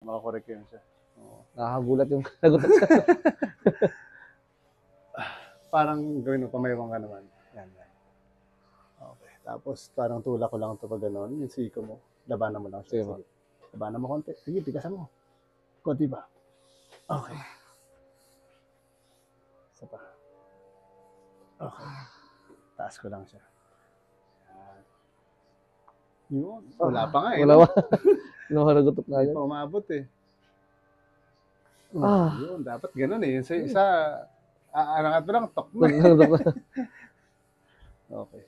makakorek yun siya. Oo. Nakakagulat yung sagot. Parang gawin mo, pamaywang ka naman. Yan. Okay. Tapos parang tulak ko lang ito pag gano'n. Yung siko mo. Labanan mo lang siya. Sige. Sige. Labanan mo konti. Sige, tigasan mo. Konti ba? Okay. Isa pa. Okay. Taas ko lang siya. Yan. Yun. Wala pa nga eh. Wala no? ba? Nakaragutok na Hindi agad. pa umabot eh. Ah. Yun. Dapat gano'n eh. Yung isa, aanangat mo lang, tok mo eh. Nakaragutok na. Okay.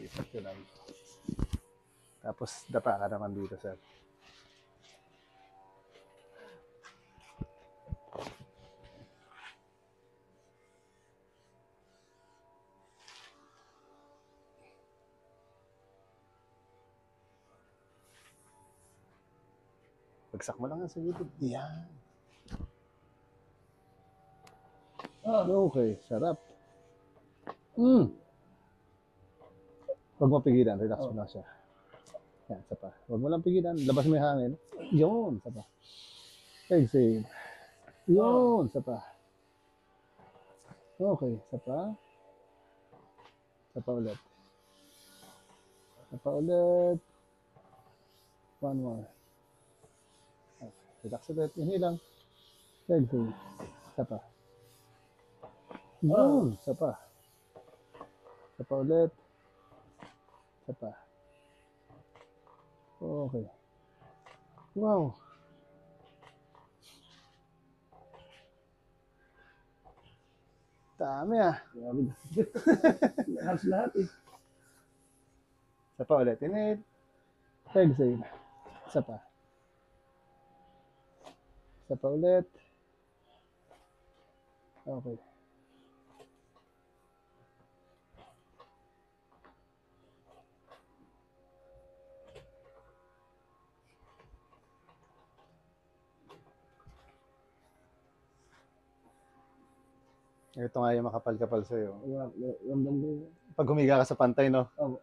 Ipat ko lang. Tapos dapa ka naman dito, sir. Bagsak mo lang yan sa gilid. Yan. Okay. Sarap. Huwag mo pigilan. Relax mo lang siya. Yan, isa pa. Huwag mo lang pigilan. Labas mo yung hangin. Yun, isa pa. Exhale. Yun, isa pa. Okay, isa pa. Isa pa ulit. Isa pa ulit. One more. Okay, relax ulit. Inhale lang. Exhale. Isa pa. Yun, isa pa. Isa pa ulit. Isa pa. Okay. Wow. Dami ah. Lahat eh. Isa pa ulit. Inhale. Exhale. Isa pa. Isa pa ulit. Okay. Ito nga yung makapal-kapal sa'yo. Ramdam ko. Pag humiga ka sa pantay, no? Oo.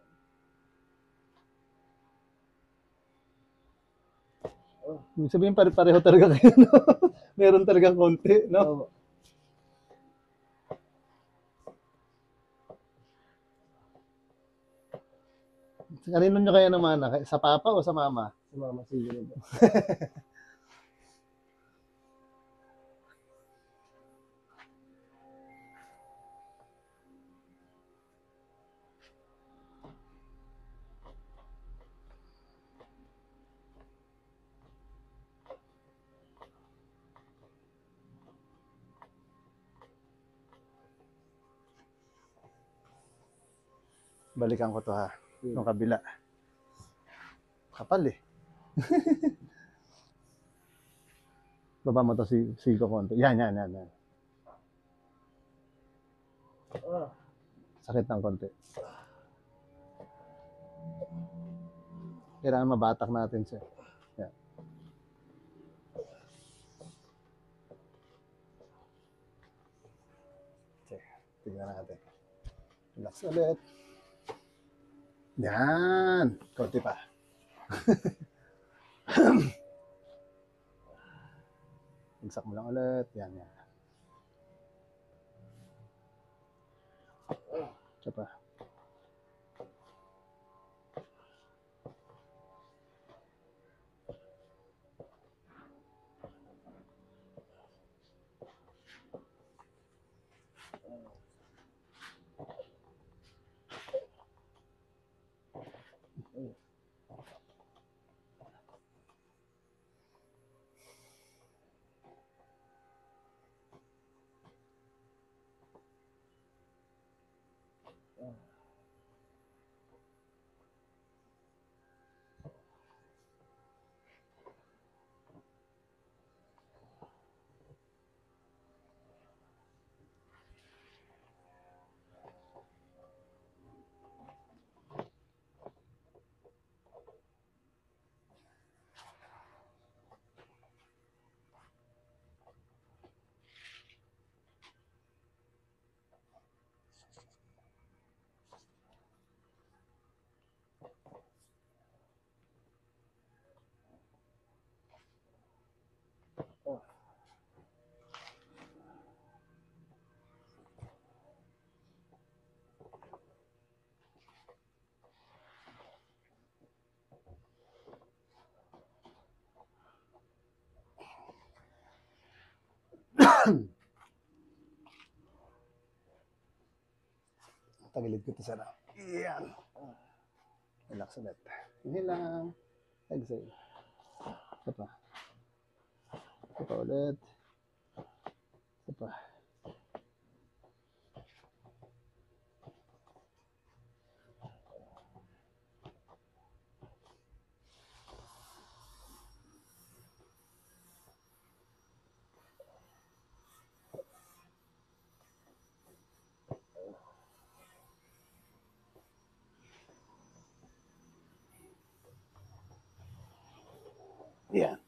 Ibig sabihin, pare-pareho talaga kayo, no? Meron talagang konti, no? Oo. Kanino nyo kaya naman? Sa papa o sa mama? Sumama siguro ba? Balikan ko to ha. Yung kabila. Kapal eh. Baba mo to si konti. Yan. Sakit ng konti. Kailangan mabatak natin siya. Yan. Okay. Tignan natin. Relax ulit. Yan. Konti pa. Bagsak mo lang ulit. Yan. Isa pa. Tagilid ko ito sana. Yan. Relax ulit. Inhale lang. Exhale. Isa pa. Isa pa ulit. Isa pa. Yan.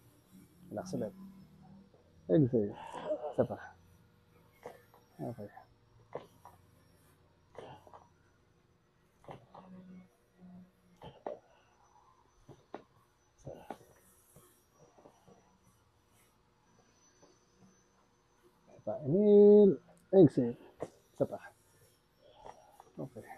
Relax ulit. Exhale. Isa pa. Okay. Isa pa. Inhale. Exhale. Isa pa. Okay.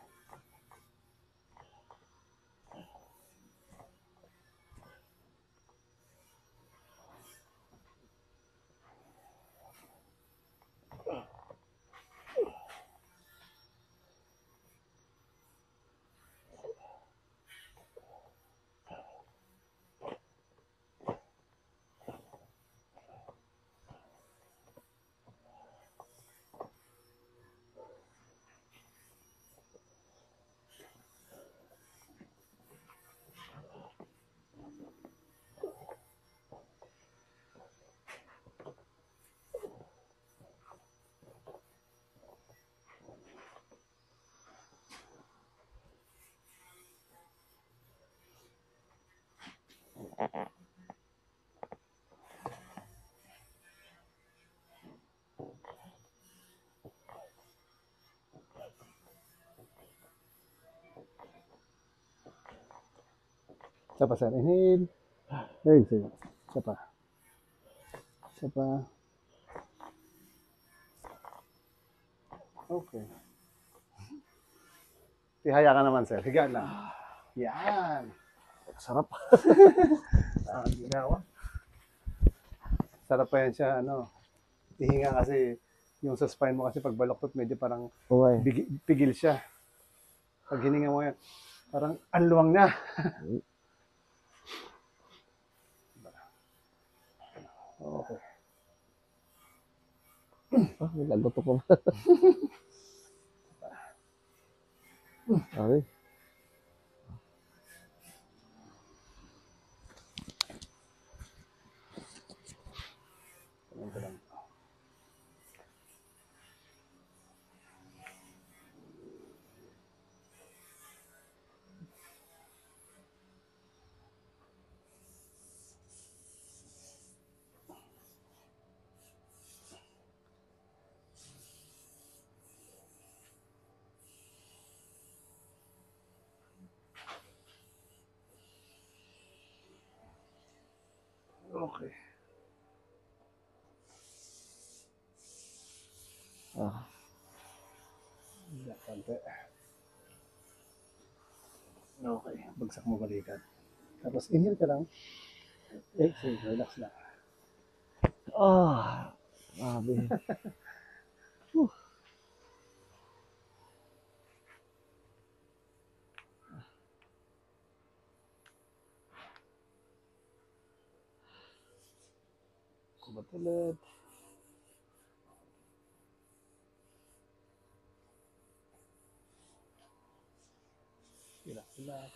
Isa pa, sir. Inhale. Exhale. Isa pa. Isa pa. Okay. Tihaya ka naman, sir. Higa lang. Yan. Sarap. Ginawa. Sarap pa yan siya, ano. Ihinga kasi, yung sa spine mo kasi pag baloktot, medyo parang Okay. pigil siya. Pag hininga mo yan, parang anluwang na. Okay. Ah, may lagot ko. Okay. Ganun ko lang. Okay. Ah. Hindi, konti. Okay. Bagsak mo balikat. Tapos inhale ka lang. Exhale. Relax lang. Ah. Grabe. Kubat ulit. Relax, relax.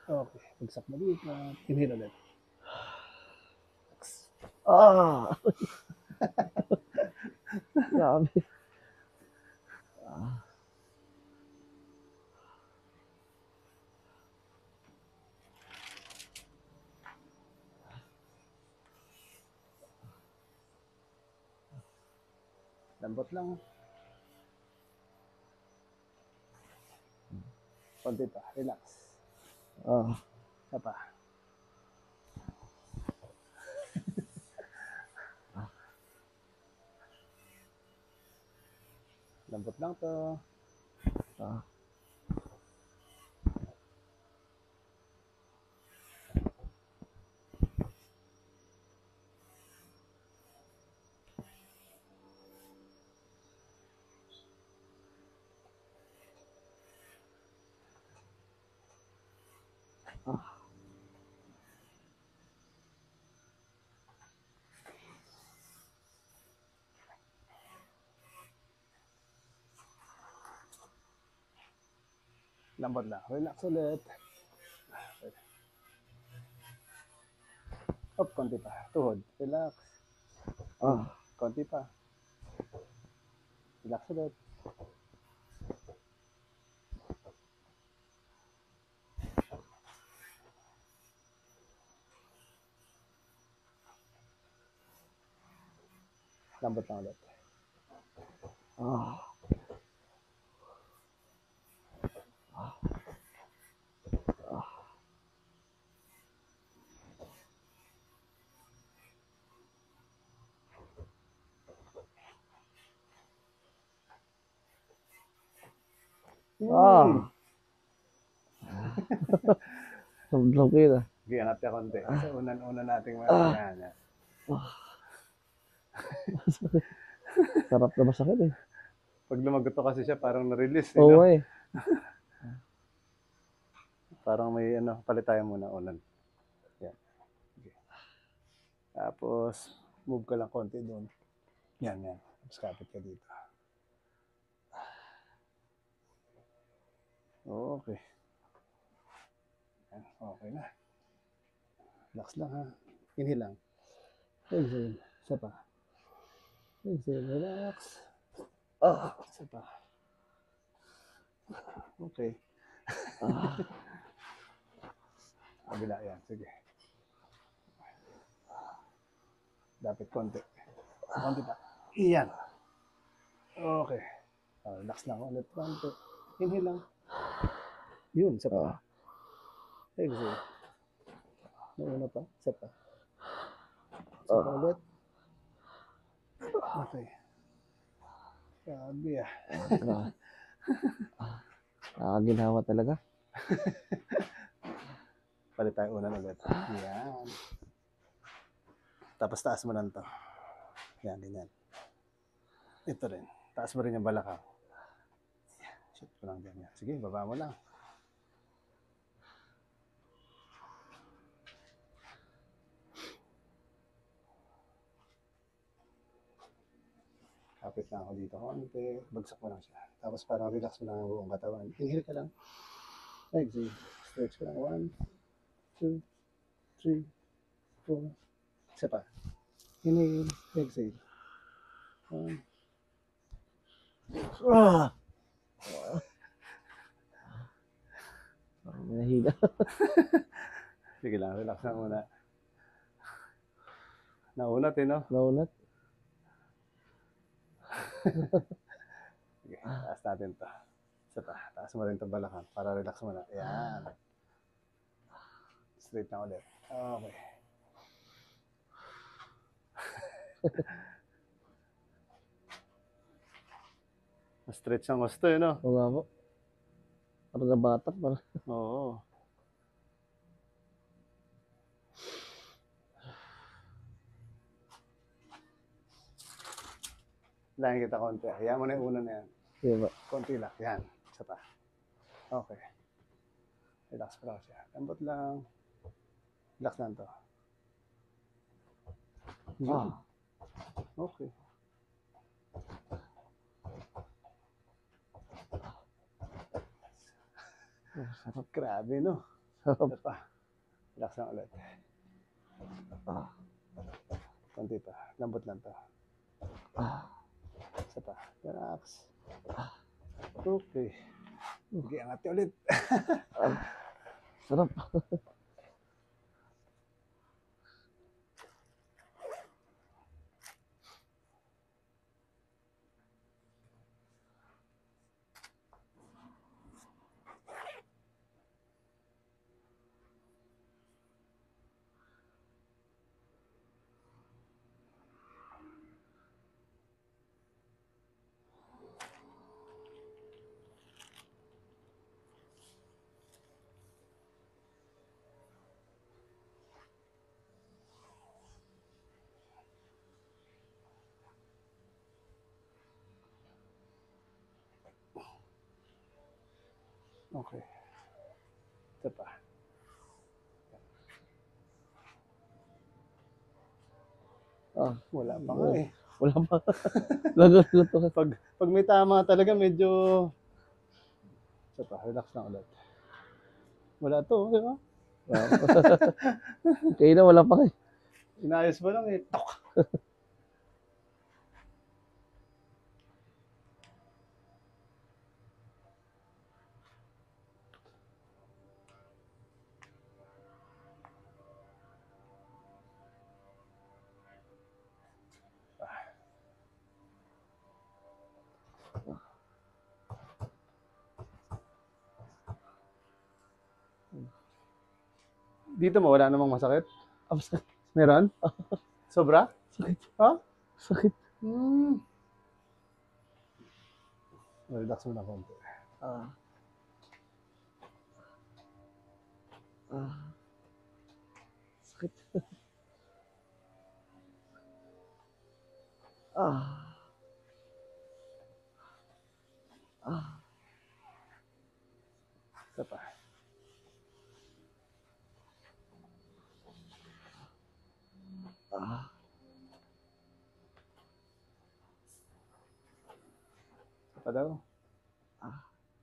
Okay. Bagsak mo balikat. Inhale ulit. Ah. Grabe. Ah. Lambot lang. Konti pa. Relax. Ah. Isa pa. Lambot lang to. Ah. Lambot lang. Relax ulit. Up, konti pa. Tuhod. Relax. Konti pa. Relax ulit. Lambot lang ulit. Sobrang kita. Sige, angat ka konti. Kasi unan nating yan. Sarap na masakit eh. Pag lumagoto kasi siya, parang na-release. Oo eh. Parang may palit tayo muna unan. Yan. Okay. Tapos, move ka lang konti doon. Yan. Tapos kapit ka dito. Okay. Yan. Okay na. Relax lang ha. Inhale lang. Exhale. Isa pa. Exhale. Relax. Isa pa. Okay. Kabila yan. Sige. Dapat konti. Konti pa. Iyan. Okay. Relax lang ulit. Konti. Inhale lang. Yun. Isa pa. Exhale. Nauna pa. Isa pa. Isa pa ulit. Okay. Sabi Nakakaginawa talaga. Palit tayo unan ulit. Yan. Tapos taas mo lang to. Yan, ganyan. Ito rin. Taas mo rin yung balakang. Shoot ko lang ganyan. Sige, baba mo lang. Kapit na ako dito konti. Bagsak mo lang siya. Tapos parang relax mo lang ang buong katawan. Inhale ka lang. Exhale. Stretch ko lang. 1, 2, 3, 4. Isa pa. Inhale. Exhale. 1. Nahiga. Sige lang. Relax na muna. Naunat no? Naunat. Sige. Taas natin to. Isa pa. Taas mo rin ito balakang para relax mo na. Yan. Straight na ulit. Okay. Stretch ang gusto no? Oo nga po. Parang nabatak pa. Oo. Lahin kita konti. Hayaan mo na yung una na yan. Diba? Konti lang. Yan. Isa pa. Okay. Relax pa lang siya. Lambot lang. Relax lang to. Okay. Sarap. Grabe, no? Sarap. Isa pa. Relax lang ulit. Konti pa. Lambot lang to. Isa pa. Relax. Okay. Okay, angat niyo ulit. Sarap. Okay. Ito pa. Wala pa nga eh. Wala pa. Lagot-luto. Pag may tama talaga, medyo Isa pa, relax lang ulit. Wala to, di ba? Kaya na, wala pa kayo. Inayos mo lang eh. Tok! Dito mo, wala namang masakit? Sakit. Meron? Sobra? Sakit. Ha? Sakit. Relax mo na konti. Sakit. Isa pa. Isa pa daw.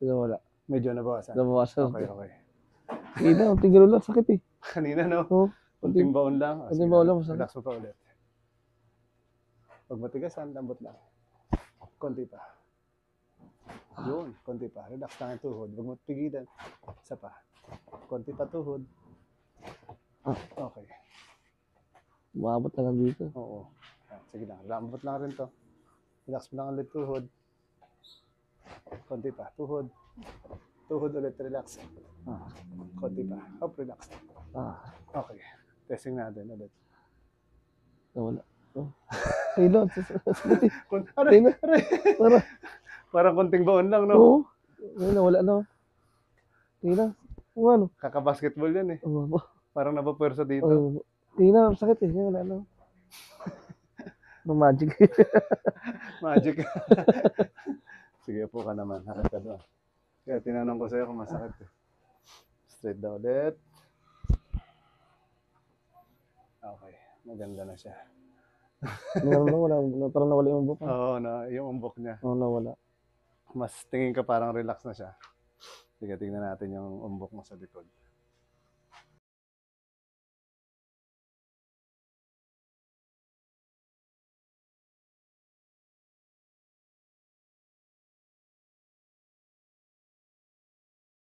Wala. Medyo nabawasan. Nabawasan. Okay, okay. Kaya na, unting gano'n lang. Sakit eh. Kanina, no? Oo. Kunting baon lang. Kunting Sige, baon lang, masakit. relax mo pa ulit. Pag matigasan, lambot lang. Konti pa. Yun, konti pa. Relax lang ang tuhod. Huwag mo pigilan. Isa pa. Konti pa tuhod. Okay. Umabot na lang dito. Oo. Sige lang. Lambot lang rin to. Relax mo lang ulit tuhod. Konti pa. Tuhod. Tuhod ulit. Relax. Konti pa. Hop, relax. Okay. Testing natin ulit. Wala. Kaya na, sakit eh. Aray! Kaya na. Aray! Parang konting baon lang, no? Oo. Kaya na, wala na. Kaya na. Oo, ano? Kaka-basketball yan eh. Oo. Parang napapwersa dito. Oo. Kaya na, sakit eh. Kaya wala na. No magic. Magic. Sige, upo ka naman. Harap ka doon. Kaya tinanong ko sa'yo kung masakit eh. Straight down ulit. Okay. Maganda na siya. Wala. Parang nawala yung umbok. Oo, yung umbok niya. Oo, nawala. Mas tingin ka parang relax na siya. Sige, tingnan natin yung umbok mo sa likod.